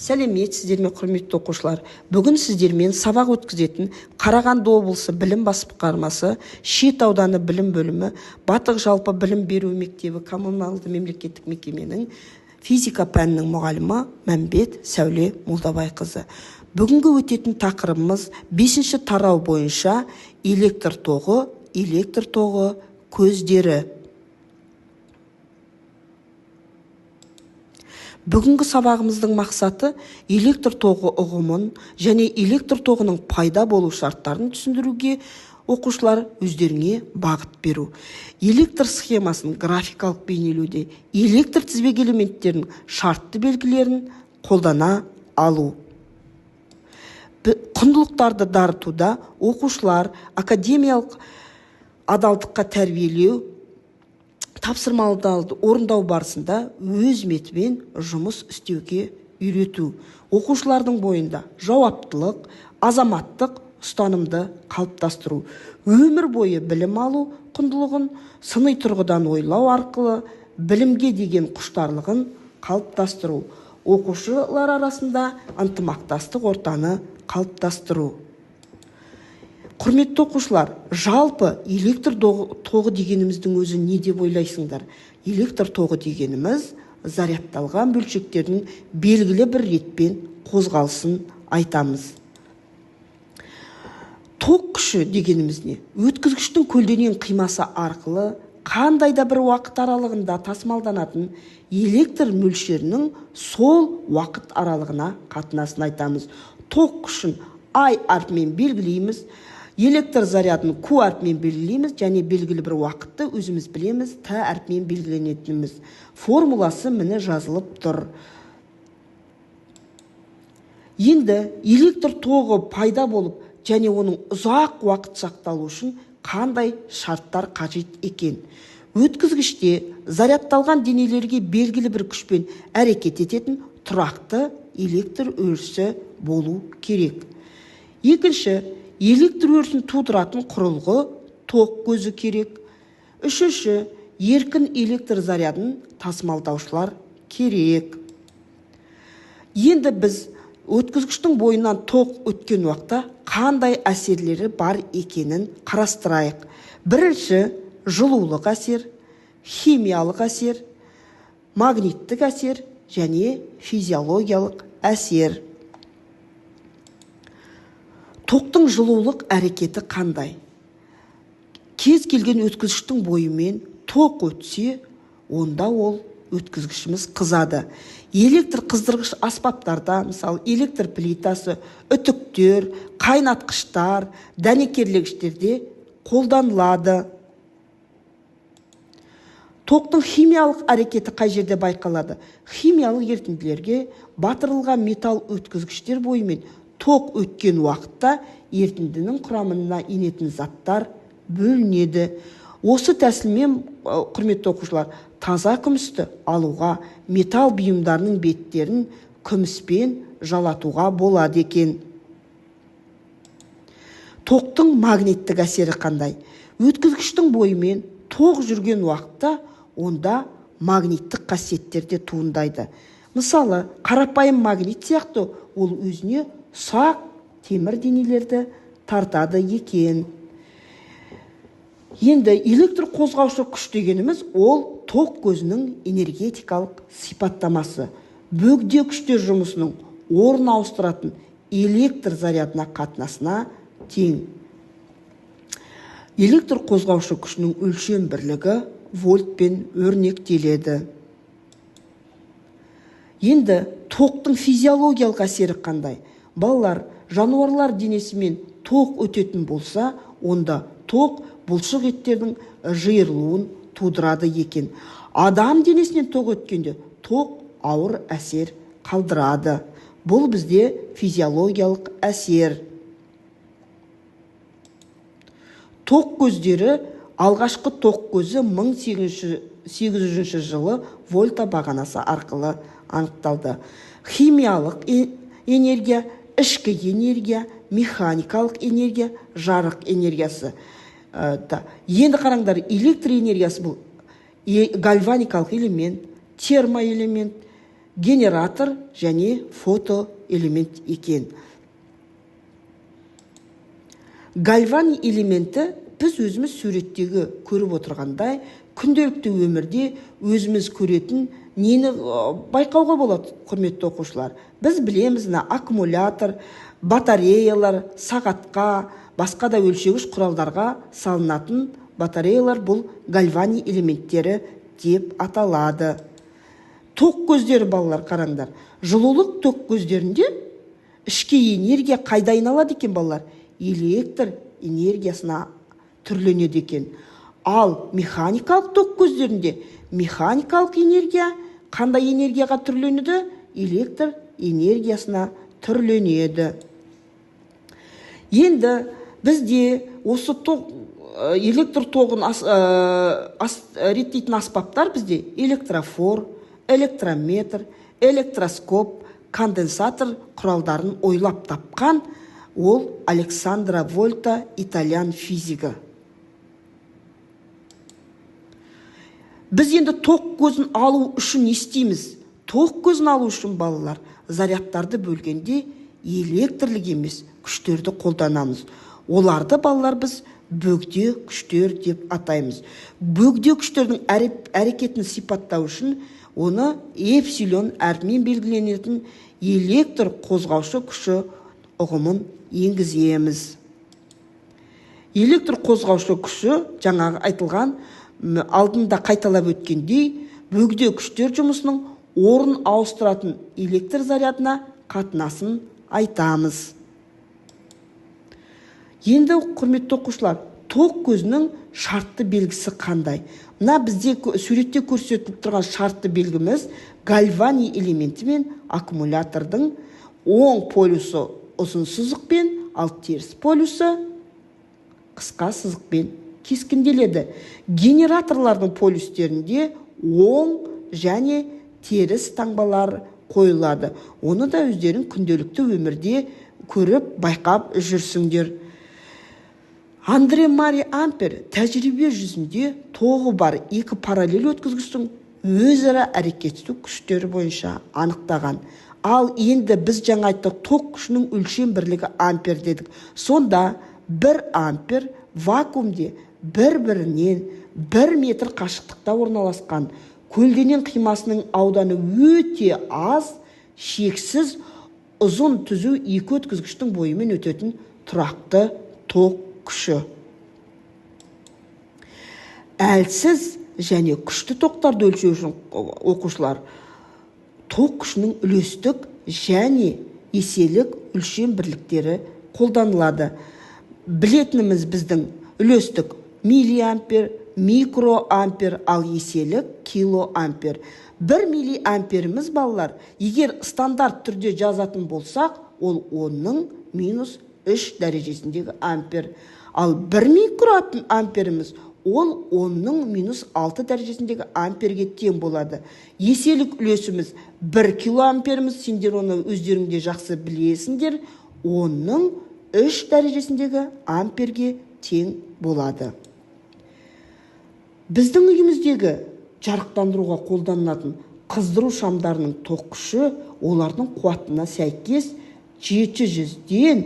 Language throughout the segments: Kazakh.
Сәлеметсіздер ме, құрметті оқушылар. Бүгін сіздермен сабақ өткізетін Қарағанды облысы білім басқармасы, Шет ауданы білім бөлімі, Батық жалпы білім беру мектебі коммуналды мемлекеттік мекеменің физика пәнінің мұғалімі Мәмбет Сәуле Молдабайқызы. Бүгінгі өтетін тақырыбымыз 5-ші тарау бойынша электр тоғы көздері. Бүгінгі сабағымыздың мақсаты электр тоғы ұғымын және электр тоғының пайда болу шарттарын түсіндіруге оқушылар өздеріне бағыт беру. Электр схемасын графикалық бейнелеуде электр тізбек элементтерінің шартты белгілерін қолдана алу. Құндылықтарды дарытуда оқушылар академиялық адалдыққа тәрбиелеу тапсырмаларды орындау барысында өз метімен жұмыс істеуге үйрету. Оқушылардың бойында жауаптылық, азаматтық ұстанымды қалыптастыру. Өмір бойы білім алу құндылығын сыни тұрғыдан ойлау арқылы білімге деген құштарлығын қалыптастыру. Оқушылар арасында ынтымақтастық ортаны қалыптастыру. Құрметті оқушылар, жалпы электр тоғы дегеніміздің өзі не деп ойлайсыңдар? Электр тоғы дегеніміз зарядталған бөлшектердің белгілі бір ретпен қозғалысын айтамыз. Ток күші дегеніміз не? Өткізгіштің көлденең қимасы арқылы қандай да бір уақыт аралығында тасымалданатын электр мөлшерінің сол уақыт аралығына қатынасын айтамыз. Ток күшін I әрпімен белгілейміз, электр зарядын Q әрпімен белгілейміз, және белгілі бір уақытты өзіміз білеміз, Т әрпімен белгіленетініміз. Формуласы міне жазылып тұр. Енді электр тоғы пайда болып, және оның ұзақ уақыт сақталу үшін қандай шарттар қажет екен? Өткізгіште зарядталған денелерге белгілі бір күшпен әрекет ететін тұрақты электр өрісі болу керек. Екінші, электр өрісін тудыратын құрылғы ток көзі керек. Үшінші, еркін электр зарядын тасымалдаушылар керек. Енді біз өткізгіштің бойынан ток өткен уақытта қандай әсерлері бар екенін қарастырайық. Бірінші, жылулық әсер, химиялық әсер, магниттік әсер және физиологиялық әсер. Тоқтың жылулық әрекеті қандай? Кез келген өткізгіштің бойымен ток өтсе, онда ол өткізгішіміз қызады. Электр қыздырғыш аспаптарда, мысалы, электр плитасы, үтіктер, қайнатқыштар, дәнекерлегіштерде қолданылады. Тоқтың химиялық әрекеті қай жерде байқалады? Химиялық ерітінділерге батырылған металл өткізгіштер бойымен ток өткен уақытта ерітіндінің құрамына енетін заттар бөлінеді. Осы тәсілмен, құрметті оқушылар, таза күмісті алуға, металл бұйымдарының беттерін күміспен жалатуға болады екен. Тоқтың магниттік әсері қандай? Өткізгіштің бойымен ток жүрген уақытта онда магниттік қасиеттерде туындайды. Мысалы, қарапайым магнит сияқты ол өзіне ұсақ темір денелерді тартады екен. Енді электр қозғаушы күш дегеніміз ол ток көзінің энергетикалық сипаттамасы. Бөгде күштер жұмысының орын ауыстыратын электр зарядына қатынасына тең. Электр қозғаушы күшінің өлшем бірлігі вольтпен өрнектеледі. Енді токтың физиологиялық әсері қандай? Балалар, жануарлар денесімен ток өтетін болса, онда ток бұлшық еттердің жиырылуын тудырады екен. Адам денесінен ток өткенде ток ауыр әсер қалдырады. Бұл бізде физиологиялық әсер. Ток көздері, алғашқы ток көзі 1800 жылы вольта бағанасы арқылы анықталды. Химиялық энергия, ішкі энергия, механикалық энергия, жарық энергиясы. Енді қараңдар, электр энергиясы бұл гальваникалық элемент, термоэлемент, генератор және фотоэлемент екен. Гальвани элементі біз өзіміз суреттегі көріп отырғандай күнделікті өмірде өзіміз көретін нені байқауға болады, құрметті оқушылар. Біз білеміз, аккумулятор, батареялар, сағатқа, басқа да өлшегіш құралдарға салынатын батареялар бұл гальвани элементтері деп аталады. Тоқ көздері, балалар, қараңдар. Жылулық тоқ көздерінде ішкі энергия қайда айналады екен, балалар? Электр энергиясына түрленеді екен. Ал механикалық тоқ көздерінде механикалық энергия қандай энергияға түрленеді? Электр энергиясына түрленеді. Енді бізде осы электр тоғын реттейтін аспаптар бізде электрофор, электрометр, электроскоп, конденсатор құралдарын ойлап тапқан ол Александро Вольта, итальян физигі. Біз енді тоқ көзін алу үшін не істейміз? Тоқ көзін алу үшін, балалар, зарядтарды бөлгенде электрлік емес күштерді қолданамыз. Оларды, балалар, біз бөгде күштер деп атаймыз. Бөгде күштердің әрекетін сипаттау үшін оны эпсилон әрпімен белгіленетін электр қозғаушы күші ұғымын енгіземіз. Электр қозғаушы күші жаңағы айтылған алдында қайталап өткендей бөгде күштер жұмысының орын ауыстыратын электр зарядына қатынасын айтамыз. Енді, құрметті оқушылар, тоқ көзінің шартты белгісі қандай? Мына бізде суретте көрсетіліп тұрған шартты белгіміз гальвани элементі мен аккумулятордың оң полюсы ұзын сызықпен, ал теріс полюсы қысқа сызықпен кескінделеді. Генераторлардың полюстерінде оң және теріс таңбалар қойылады. Оны да өздерің күнделікті өмірде көріп, байқап жүрсіңдер. Андре Мари Ампер тәжірибе жүзінде тоғы бар екі параллель өткізгіштің өзара әрекеттесу күштері бойынша анықтаған. Ал енді біз жаңа айттық, тоқ күшінің өлшем бірлігі ампер дедік. Сонда 1 ампер вакуумде бір-бірінен 1 метр қашықтықта орналасқан көлденең қимасының ауданы өте аз, шексіз, ұзын түзу екі өткізгіштің бойымен өтетін тұрақты тоқ күші. Әлсіз және күшті тоқтарды өлшеу үшін, оқушылар, тоқ күшінің үлестік және еселік өлшем бірліктері қолданылады. Білетініміз біздің үлестік миллиампер, микроампер, ал еселік килоампер. 1 миллиамперіміз, балалар, егер стандарт түрде жазатын болсақ, ол 10-ның -3 дәрежесіндегі ампер. Ал 1 микроамперіміз ол 10-ның -6 дәрежесіндегі амперге тең болады. Еселік үлесіміз 1 килоамперіміз, сендер оны өздеріңде жақсы білесіңдер, 10-ның 3 дәрежесіндегі амперге тең болады. Біздің үйіміздегі жарықтандыруға қолданылатын қыздыру шамдарының тоқ күші олардың қуатына сәйкес 700-ден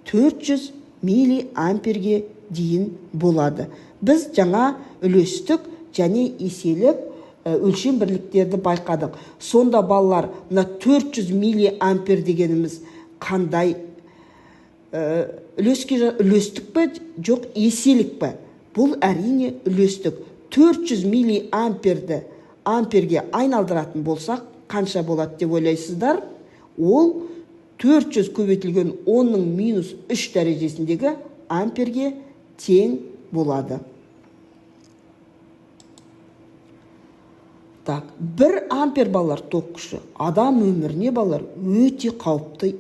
400 миллиамперге дейін болады. Біз жаңа үлестік және еселік өлшем бірліктерді байқадық. Сонда, балалар, 400 миллиампер дегеніміз қандай? Үлестік пе, жоқ еселік пе? Бұл әрине үлестік. 400 миллиамперді амперге айналдыратын болсақ, қанша болады деп ойлайсыздар? Ол 400 көбейтілген 10-ның -3 дәрежесіндегі амперге тең болады. Так, 1 ампер, балалар, тоқ күші адам өміріне, балалар, өте қауіпті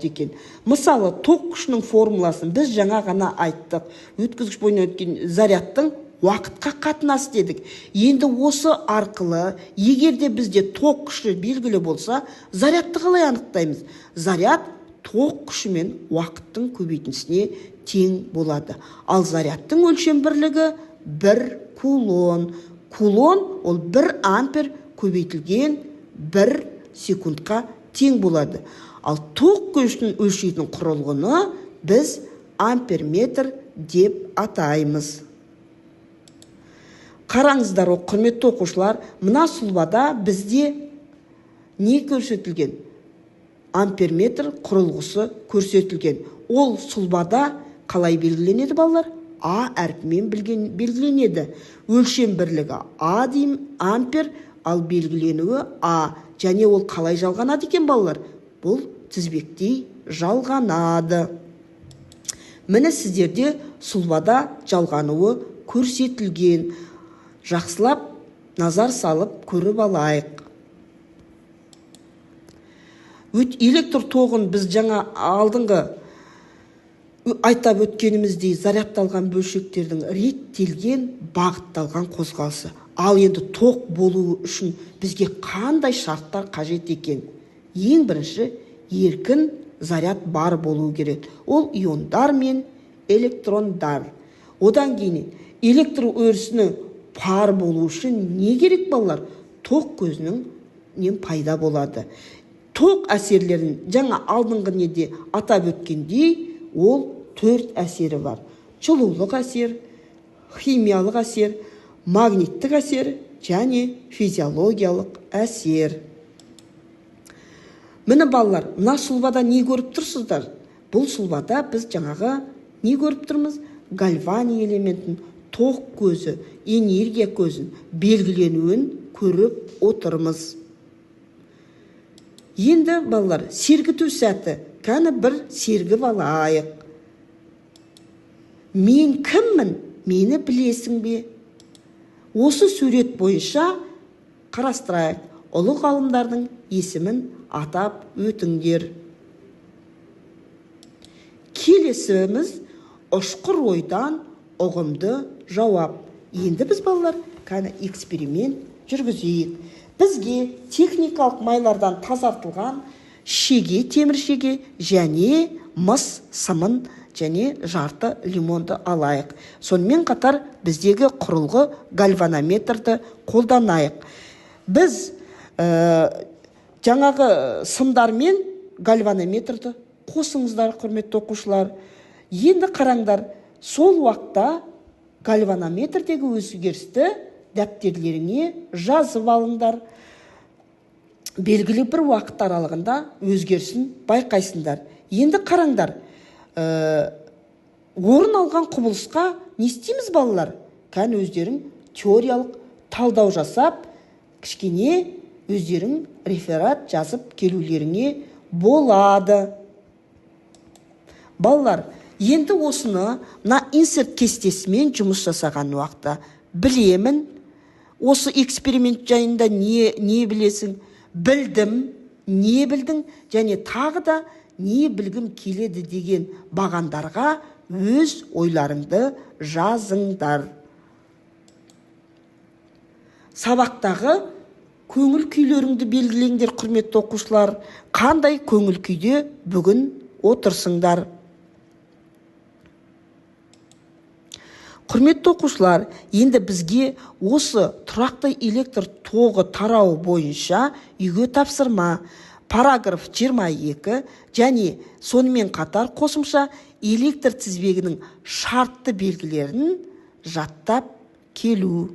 екен. Мысалы, тоқ күшінің формуласын біз жаңа ғана айттық. Өткізгіш бойына өткен зарядтың уақытқа қатынасы дедік. Енді осы арқылы, егерде бізде тоқ күші белгілі болса, зарядты қалай анықтаймыз? Заряд тоқ күші мен уақыттың көбейтіндісіне тең болады. Ал зарядтың өлшем бірлігі 1 кулон. Кулон ол 1 ампер көбейтілген 1 секундқа тең болады. Ал тоқ көзін өлшейтін құрылғыны біз амперметр деп атаймыз. Қараңыздар, құрметті оқушылар, мына сұлбада бізде не көрсетілген? Амперметр құрылғысы көрсетілген. Ол сұлбада қалай белгіленеді балалар? А әрпімен белгіленеді. Өлшем бірлігі А дейм, ампер, ал белгіленуі А. Және ол қалай жалғанады екен балалар? Бұл тізбектей жалғанады. Міне сіздерде сұлбада жалғануы көрсетілген. Жақсылап назар салып көріп алайық. Электр тоғын біз жаңа алдыңғы айтап өткеніміздей зарядталған бөлшектердің реттелген, бағытталған қозғалысы. Ал енді тоқ болуы үшін бізге қандай шарттар қажет екен? Ең бірінші, еркін заряд бар болуы керек. Ол иондар мен электрондар. Одан кейін электр өрісінің пар болу үшін не керек балалар? Тоқ көзінің пайда болады. Тоқ әсерлерін жаңа алдыңғы неде атап өткендей, ол 4 әсері бар. Жылулық әсер, химиялық әсер, магниттік әсер және физиологиялық әсер. Міне балалар, мына сұлбада не көріп тұрсыздар? Бұл сұлбада біз жаңағы не көріп тұрмыз? Гальвани элементін, тоқ көзі, энергия көзін белгіленуін көріп отырмыз. Енді балалар, сергіту сәті, кәні бір сергіп алайық. Мен кіммін? Мені білесің бе? Осы сурет бойынша қарастырайық. Ұлы ғалымдардың есімін атап өтіңдер. Келесіміз ұшқыр ойдан ұғымды жауап. Енді біз балалар кәні эксперимент жүргізейік. Бізге техникалық майлардан тазартылған шеге, темір шеге және мыс сымын және жарты лимонды алайық. Сонымен қатар біздегі құрылғы гальванометрді қолданайық. Біз жаңағы сымдар мен гальванометрді қосыңыздар, құрметті оқушылар. Енді қараңдар, сол уақытта гальванометрдегі өзгерісті дәптерлеріңе жазып алыңдар. Белгілі бір уақыт аралығында өзгерісін байқайсыңдар. Енді қараңдар, орын алған құбылысқа не істейміз балалар? Кән өздерің теориялық талдау жасап, кішкене өздерің реферат жазып келулеріңе болады. Балалар, енді осыны мына инсерт кестесімен жұмыс жасаған уақытта білемін. Осы эксперимент жайында не білесің? Білдім, не білдің, және тағы да не білгім келеді деген бағандарға өз ойларыңды жазыңдар. Сабақтағы көңіл күйлеріңді белгілеңдер, құрметті оқушылар. Қандай көңіл күйде бүгін отырсыңдар? Құрметті оқушылар, енді бізге осы тұрақты электр тоғы тарау бойынша үйге тапсырма, параграф 22 және сонымен қатар қосымша электр тізбегінің шартты белгілерін жаттап келу.